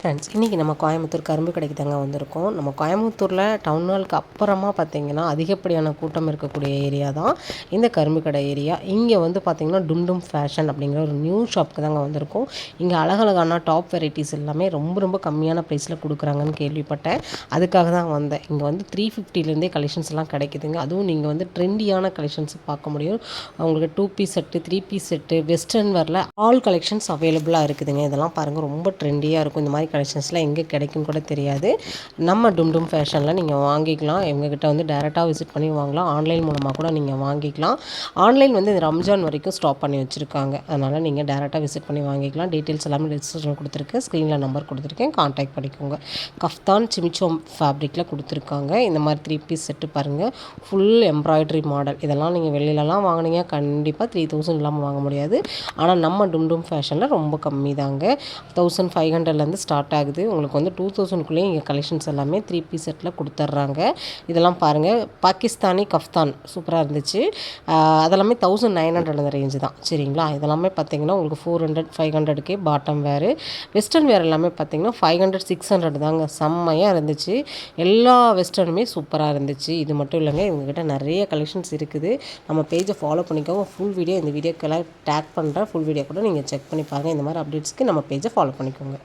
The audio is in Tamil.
ஃப்ரெண்ட்ஸ், இன்றைக்கி நம்ம கோயம்புத்தூர் கரும்பு கடைக்கு தாங்க வந்திருக்கோம். நம்ம கோயம்புத்தூரில் டவுன் ஹாலுக்கு அப்புறமா பார்த்திங்கன்னா அதிகப்படியான கூட்டம் இருக்கக்கூடிய ஏரியா தான் இந்த கரும்பு கடை ஏரியா. இங்கே வந்து பார்த்திங்கன்னா டும் ஃபேஷன் அப்படிங்கிற ஒரு நியூ ஷாப்புக்கு தாங்க வந்திருக்கோம். இங்கே அழகழகான டாப் வெரைட்டிஸ் எல்லாமே ரொம்ப கம்மியான ப்ரைஸில் கொடுக்குறாங்கன்னு கேள்விப்பட்டேன். அதுக்காக தான் வந்தேன். இங்கே வந்து 350லேருந்தே கலெக்ஷன்ஸ் எல்லாம் கிடைக்குதுங்க. அதுவும் நீங்கள் வந்து ட்ரெண்டியான கலெக்ஷன்ஸ் பார்க்க முடியும். உங்களுக்கு 2 piece set, 3 piece set, western வேரில் ஆல் கலெக்ஷன்ஸ் அவைலபிளாக இருக்குதுங்க. இதெல்லாம் பாருங்கள், ரொம்ப ட்ரெண்டியாக இருக்கும். இந்த மாதிரி கலெக்ஷன்ஸ்லாம் எங்கே கிடைக்குன்னு கூட தெரியாது. நம்ம டும் ஃபேஷனில் நீங்கள் வாங்கிக்கலாம். எங்ககிட்ட வந்து டைரெக்டாக விசிட் பண்ணி வாங்கலாம். ஆன்லைன் மூலமாக கூட நீங்கள் வாங்கிக்கலாம். ஆன்லைன் வந்து இந்த ரம்ஜான் வரைக்கும் ஸ்டாப் பண்ணி வச்சுருக்காங்க. அதனால் நீங்கள் டைரெக்டாக விசிட் பண்ணி வாங்கிக்கலாம். டீட்டெயில்ஸ் எல்லாமே டிஸ்கிரிப்ஷனில் கொடுத்துருக்கேன். ஸ்க்ரீனில் நம்பர் கொடுத்துருக்கேன், கான்டாக்ட் பண்ணிக்கோங்க. கஃப்தான் சிமிச்சோம் ஃபேப்ரிக்கில் கொடுத்துருக்காங்க. இந்த மாதிரி 3 பீஸ் செட்டு பாருங்கள், ஃபுல் எம்ப்ராய்டரி மாடல். இதெல்லாம் நீங்கள் வெளியிலலாம் வாங்கினீங்க கண்டிப்பாக 3000 இல்லாமல் வாங்க முடியாது. ஆனால் நம்ம டும் ஃபேஷனில் ரொம்ப கம்மி தாங்க. 1500லேருந்து ஸ்டார்ட் ஆகுது. உங்களுக்கு வந்து 2000க்குள்ளேயே இங்கே கலெக்ஷன்ஸ் எல்லாமே 3 பீஸ் செட்டில் கொடுத்துட்றாங்க. இதெல்லாம் பாருங்கள், பாகிஸ்தானி கஃப்தான் சூப்பராக இருந்துச்சு. அதெல்லாமே 1900 அந்த ரேஞ்சு தான். சரிங்களா? இதெல்லாமே பார்த்திங்கன்னா உங்களுக்கு 400 500க்கே பாட்டம் வேறு. வெஸ்டர்ன் வேர் எல்லாமே பார்த்திங்கன்னா 500 600 தாங்க. செம்மையாக இருந்துச்சு. எல்லா வெஸ்டர்னுமே சூப்பராக இருந்துச்சு. இது மட்டும் இல்லைங்க, இவங்ககிட்ட நிறைய கலெக்ஷன்ஸ் இருக்குது. நம்ம பேஜை ஃபாலோ பண்ணிக்கோங்க. ஃபுல் வீடியோ இந்த வீடியோக்கெல்லாம் டேக் பண்ணுறேன். ஃபுல் வீடியோ கூட நீங்கள் செக் பண்ணி பாருங்கள். இந்த மாதிரி அப்டேட்ஸ்க்கு நம்ம பேஜை ஃபாலோ பண்ணிக்கோங்க.